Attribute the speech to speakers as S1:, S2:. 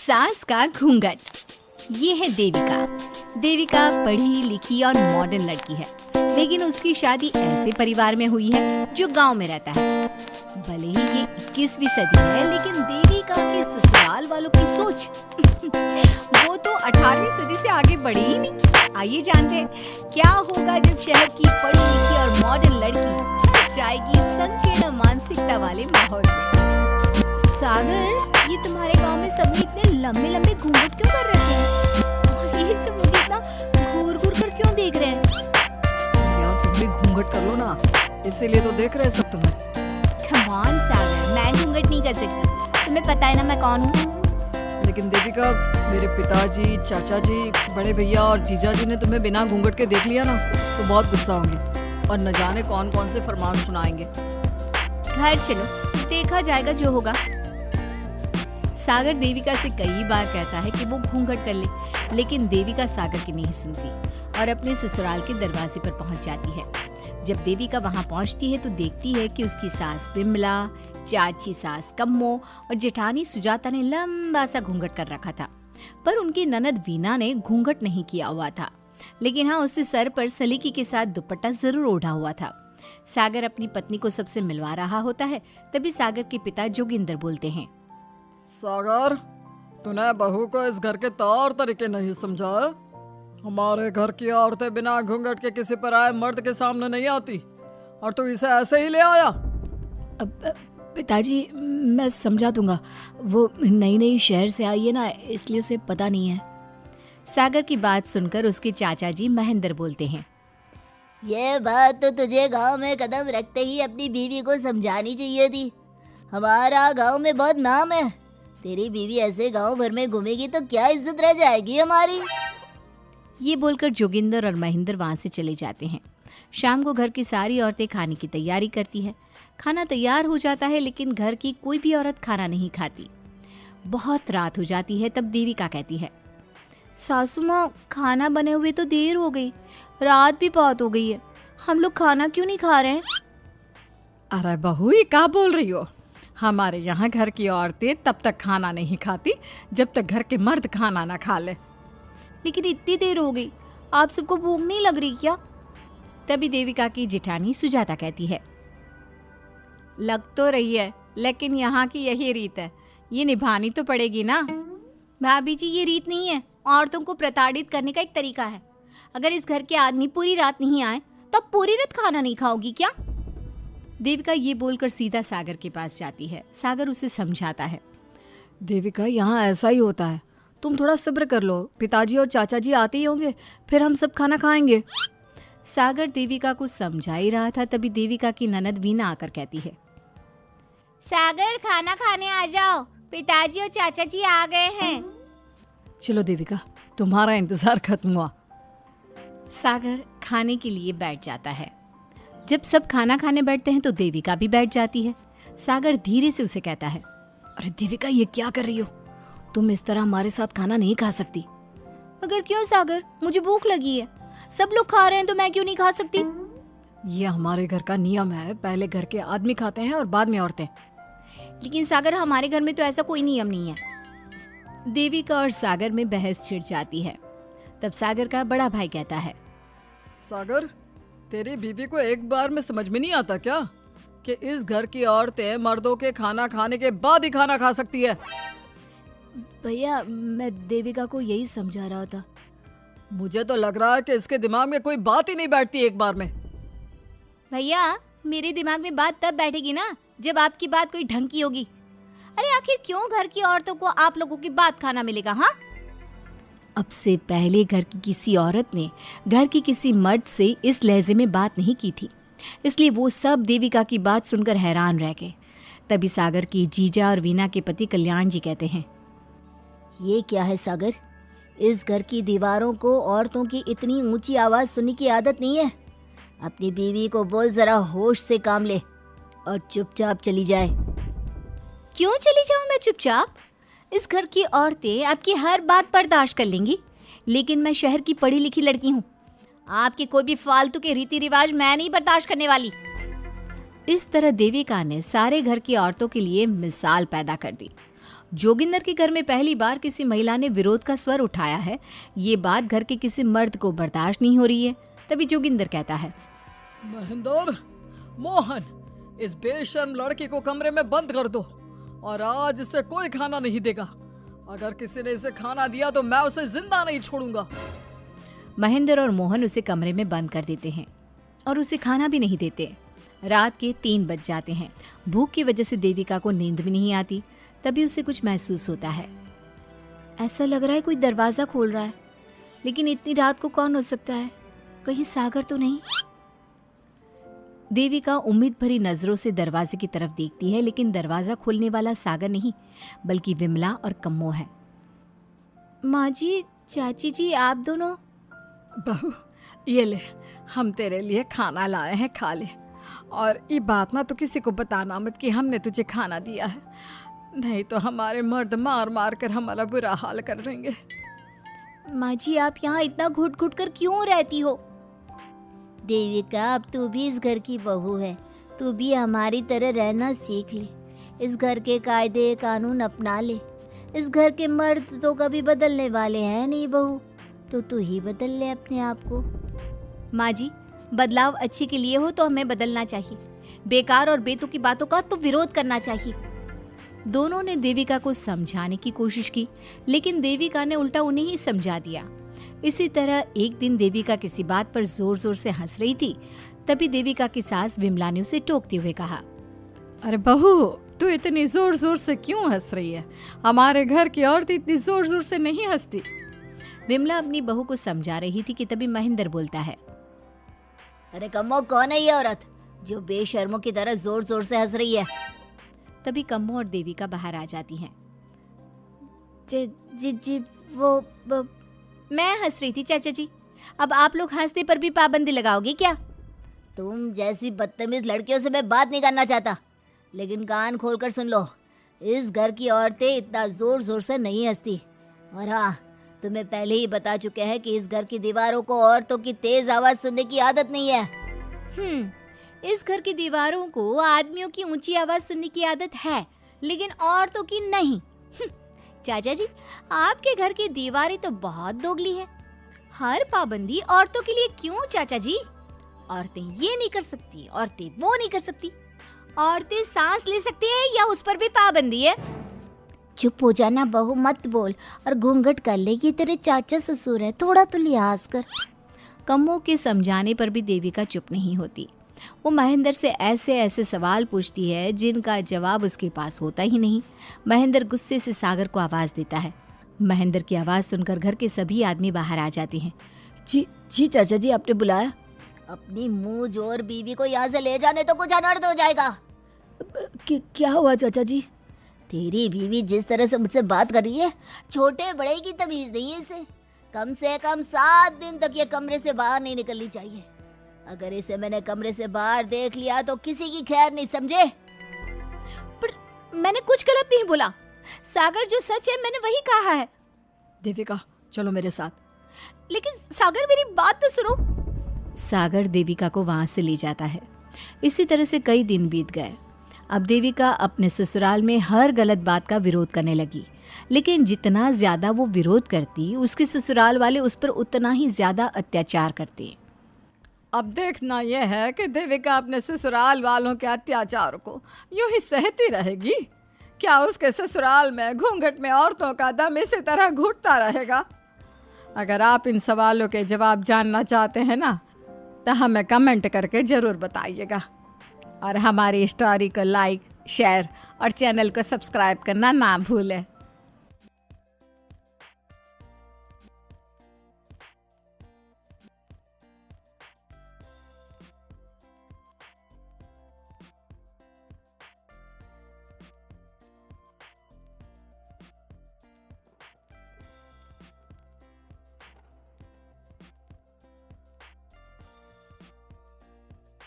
S1: सास का घूंघट। ये है देविका। देविका पढ़ी लिखी और मॉडर्न लड़की है, लेकिन उसकी शादी ऐसे परिवार में हुई है जो गांव में रहता है। भले ही ये 21वीं सदी है, लेकिन देविका के ससुराल वालों की सोच वो तो 18वीं सदी से आगे बढ़ी ही नहीं। आइए जानते हैं क्या होगा जब शहर की पढ़ी लिखी और मॉडर्न लड़की फंस जाएगी संकीर्ण मानसिकता वाले माहौल में। सागर, ये तुम्हारे गांव में सब इतने लंबे लंबे घूंघट क्यों कर रहे हैं? और ये सब मुझे इतना घूर घूर कर क्यों देख रहे हैं?
S2: यार तुम भी घूंघट कर लो ना, इसीलिए तो देख रहे हैं सब तुम्हें।
S1: कम ऑन सागर, मैं घूंघट नहीं कर सकती। तुम्हें पता है ना मैं कौन हूँ।
S2: लेकिन देविका, मेरे पिताजी, चाचा जी, बड़े भैया और जीजा जी ने तुम्हें बिना घूंघट के देख लिया ना तो बहुत गुस्सा होंगे और न जाने कौन कौन से फरमान सुनाएंगे।
S1: घर चलो, देखा जाएगा जो होगा। सागर देविका से कई बार कहता है कि वो घूंघट कर ले, लेकिन देविका सागर की नहीं सुनती और अपने ससुराल के दरवाजे पर पहुंच जाती है। जब देविका वहां पहुंचती है तो देखती है कि उसकी सास बिमला, चाची सास कम्मो और जेठानी सुजाता ने लंबा सा घूंघट कर रखा था, पर उनकी ननद वीना ने घूंघट नहीं किया हुआ था। लेकिन हाँ, उसने सर पर सलीकी के साथ दुपट्टा जरूर ओढ़ा हुआ था। सागर अपनी पत्नी को सबसे मिलवा रहा होता है, तभी सागर के पिता जोगिंदर बोलते हैं,
S2: सागर, तूने बहू को इस घर के तौर तरीके नहीं समझा। हमारे घर की औरतें बिना घूंघट के किसी पर आए मर्द के सामने नहीं आती और तू इसे ऐसे ही ले आया।
S1: पिताजी, मैं समझा दूंगा। वो नई नई शहर से आई है ना, इसलिए उसे पता नहीं है। सागर की बात सुनकर उसके चाचा जी महेंद्र बोलते हैं,
S3: ये बात तो तुझे गांव में कदम रखते ही अपनी बीवी को समझानी चाहिए थी। हमारा गांव में बहुत नाम है। तेरी बीवी ऐसे गांव भर में घूमेगी तो क्या इज्जत रह जाएगी हमारी।
S1: ये बोलकर जोगिंदर और महेंद्र वहां से चले जाते हैं। शाम को घर की सारी औरतें खाने की तैयारी करती है। खाना तैयार हो जाता है, लेकिन घर की कोई भी औरत खाना नहीं खाती। बहुत रात हो जाती है, तब देविका कहती है, सासू माँ, खाना बने हुए तो देर हो गई, रात भी बहुत हो गई है, हम लोग खाना क्यों नहीं खा रहे हैं?
S2: अरे बहू, ये क्या बोल रही हो? हमारे यहाँ घर की औरतें तब तक खाना नहीं खाती जब तक घर के मर्द खाना ना खा ले।
S1: लेकिन इतनी देर हो गई, आप सबको भूख नहीं लग रही क्या? तभी देविका की जेठानी सुजाता कहती है, लग तो रही है, लेकिन यहाँ की यही रीत है, ये निभानी तो पड़ेगी ना। भाभी जी, ये रीत नहीं है, औरतों को प्रताड़ित करने का एक तरीका है। अगर इस घर के आदमी पूरी रात नहीं आए तो पूरी रात खाना नहीं खाओगी क्या? देविका ये बोलकर सीधा सागर के पास जाती है। सागर उसे समझाता है,
S2: देविका, यहाँ ऐसा ही होता है, तुम थोड़ा सब्र कर लो, पिताजी और चाचा जी आते ही होंगे, फिर हम सब खाना खाएंगे।
S1: सागर देविका को समझा ही रहा था, तभी देविका की ननद वीना आकर कहती है, सागर, खाना खाने आ जाओ, पिताजी और चाचा जी आ गए हैं।
S2: चलो देविका, तुम्हारा इंतजार खत्म हुआ।
S1: सागर खाने के लिए बैठ जाता है। जब सब खाना खाने बैठते हैं तो देविका भी बैठ जाती है। सागर धीरे से उसे कहता है,
S2: अरे देविका, ये क्या कर रही हो? तुम इस तरह हमारे साथ खाना नहीं खा सकती।
S1: मगर क्यों सागर, मुझे भूख लगी है, सब लोग खा रहे हैं तो मैं क्यों नहीं खा सकती?
S2: ये हमारे घर का नियम है, पहले घर के आदमी खाते हैं और बाद में औरतें।
S1: लेकिन सागर, हमारे घर में तो ऐसा कोई नियम नहीं है। देविका और सागर में बहस छिड़ जाती है। तब सागर का बड़ा भाई कहता है,
S2: सागर, तेरी बीवी को एक बार में समझ में नहीं आता क्या कि इस घर की औरतें मर्दों के खाना खाने के बाद ही खाना खा सकती है?
S1: भैया, मैं देविका को यही समझा रहा था।
S2: मुझे तो लग रहा है कि इसके दिमाग में कोई बात ही नहीं बैठती एक बार में।
S1: भैया, मेरे दिमाग में बात तब बैठेगी ना जब आपकी बात कोई ढंग की होगी। अरे आखिर क्यों घर की औरतों को आप लोगों की बात खाना मिलेगा? हाँ, अब से पहले घर की किसी औरत ने घर की किसी मर्द से इस लहजे में बात नहीं की थी, इसलिए वो सब देविका की बात सुनकर हैरान रह गए। तभी सागर की जीजा और वीना के पति कल्याण जी कहते हैं,
S3: ये क्या है सागर, इस घर की दीवारों को औरतों की इतनी ऊंची आवाज सुनने की आदत नहीं है। अपनी बीवी को बोल जरा होश से काम ले और चुपचाप चली जाए।
S1: क्यों चली जाऊं मैं चुपचाप? इस घर की औरतें आपकी हर बात बर्दाश्त कर लेंगी, लेकिन मैं शहर की पढ़ी लिखी लड़की हूँ। आपके कोई भी फालतू के रीति रिवाज मैं नहीं बर्दाश्त करने वाली। इस तरह देविका ने सारे घर की औरतों के लिए मिसाल पैदा कर दी जोगिंदर के घर में पहली बार किसी महिला ने विरोध का स्वर उठाया है। ये बात घर के किसी मर्द को बर्दाश्त नहीं हो रही है। तभी जोगिंदर कहता है,
S2: महेंद्र, मोहन, इस बेशर्म लड़की को कमरे में बंद कर दो और आज इसे कोई खाना नहीं देगा। अगर किसी ने इसे खाना दिया तो मैं उसे जिंदा नहीं छोड़ूंगा।
S1: महेंद्र और मोहन उसे कमरे में बंद कर देते हैं और उसे खाना भी नहीं देते। रात के 3 बज जाते हैं। भूख की वजह से देविका को नींद भी नहीं आती। तभी उसे कुछ महसूस होता है। ऐसा लग रहा है कोई दरवाजा खोल रहा है, लेकिन इतनी रात को कौन हो सकता है? कहीं सागर तो नहीं? देविका उम्मीद भरी नजरों से दरवाजे की तरफ देखती है, लेकिन दरवाजा खोलने वाला सागर नहीं बल्कि विमला और कम्मो है। माँ जी, चाची जी, आप दोनों?
S2: बहू, ये ले, हम तेरे लिए खाना लाए हैं, खा ले। और ये बात ना तो किसी को बताना मत कि हमने तुझे खाना दिया है, नहीं तो हमारे मर्द मार मार कर हमारा बुरा हाल कर देंगे।
S1: माँ जी, आप यहाँ इतना घुट घुट कर क्यों रहती हो?
S3: देविका, अब तू भी इस घर की बहू है, तू भी हमारी तरह रहना सीख ले। इस घर के कायदे कानून अपना ले। इस घर के मर्द तो कभी बदलने वाले हैं नहीं बहू, तो तू ही बदल ले अपने आप को।
S1: माँ जी, बदलाव अच्छे के लिए हो तो हमें बदलना चाहिए। बेकार और बेतुकी बातों का तो विरोध करना चाहिए। दोनों ने देविका को समझाने की कोशिश की, लेकिन देविका ने उल्टा उन्हें ही समझा दिया। इसी तरह एक दिन देविका किसी बात पर जोर जोर से हंस रही थी। तभी देविका की सास विमला ने उसे टोकते हुए कहा,
S2: अरे बहू, तू इतनी जोर जोर से क्यों हंस रही है? हमारे घर की औरत इतनी जोर जोर से नहीं हंसती।
S1: विमला अपनी बहू को समझा रही थी कि तभी महेंद्र बोलता है,
S3: अरे कम्मो, कौन है ये औरत जो बेशर्मों की तरह जोर जोर से हंस रही है?
S1: तभी कम्मो और देविका बाहर आ जाती हैं।
S3: जी जी जी, वो
S1: मैं हंस रही थी चाचा जी। अब आप लोग हंसने पर भी पाबंदी लगाओगे क्या?
S3: तुम जैसी बदतमीज लड़कियों से मैं बात नहीं करना चाहता, लेकिन कान खोलकर सुन लो, इस घर की औरतें इतना जोर जोर से नहीं हंसती। और हाँ, तुम्हें पहले ही बता चुके हैं कि इस घर की दीवारों को औरतों की तेज आवाज सुनने की आदत नहीं है।
S1: इस घर की दीवारों को आदमियों की ऊंची आवाज सुनने की आदत है, लेकिन औरतों की नहीं। चाचा जी, आपके घर की दीवारें तो बहुत दोगली है। हर पाबंदी औरतों के लिए क्यों चाचा जी? औरतें ये नहीं कर सकती, औरतें वो नहीं कर सकती। औरतें सांस ले सकती है या उस पर भी पाबंदी है?
S3: चुप हो जाना बहू, मत बोल और घूंघट कर ले। ये तेरे चाचा ससुर है, थोड़ा तो लिहाज कर।
S1: कम्मो के समझाने पर भी देविका चुप नहीं होती। वो महेंद्र से ऐसे ऐसे सवाल पूछती है जिनका जवाब उसके पास होता ही नहीं। महेंद्र गुस्से से सागर को आवाज देता है। महेंद्र की आवाज सुनकर घर के सभी आदमी बाहर आ जाते हैं।
S3: जी जी चाचा जी, आपने बुलाया? अपनी मुंह जोर बीवी को यहाँ से ले जाने तो कुछ अनर्थ हो जाएगा।
S1: क्या हुआ चाचा जी?
S3: तेरी बीवी जिस तरह से मुझसे बात कर रही है, छोटे बड़े की तमीज नहीं है इसे। कम से कम 7 दिन तक ये कमरे से बाहर नहीं निकलनी चाहिए। अगर इसे मैंने कमरे से बाहर देख लिया तो किसी की खैर नहीं, समझे?
S1: पर मैंने कुछ गलत नहीं बोला। सागर, जो सच है मैंने वही कहा है।
S2: देविका, चलो मेरे साथ।
S1: लेकिन सागर, मेरी बात तो सुनो। सागर देविका को वहां से ले जाता है। इसी तरह से कई दिन बीत गए। अब देविका अपने ससुराल में हर गलत बात का विरोध करने लगी, लेकिन जितना ज्यादा वो विरोध करती, उसके ससुराल वाले उस पर उतना ही ज्यादा अत्याचार करते।
S2: अब देखना यह है कि देविका अपने ससुराल वालों के अत्याचार को यूं ही सहती रहेगी। क्या उसके ससुराल में घूंघट में औरतों का दम इसी तरह घुटता रहेगा? अगर आप इन सवालों के जवाब जानना चाहते हैं ना, तो हमें कमेंट करके ज़रूर बताइएगा। और हमारी स्टोरी को लाइक, शेयर और चैनल को सब्सक्राइब करना ना भूलें।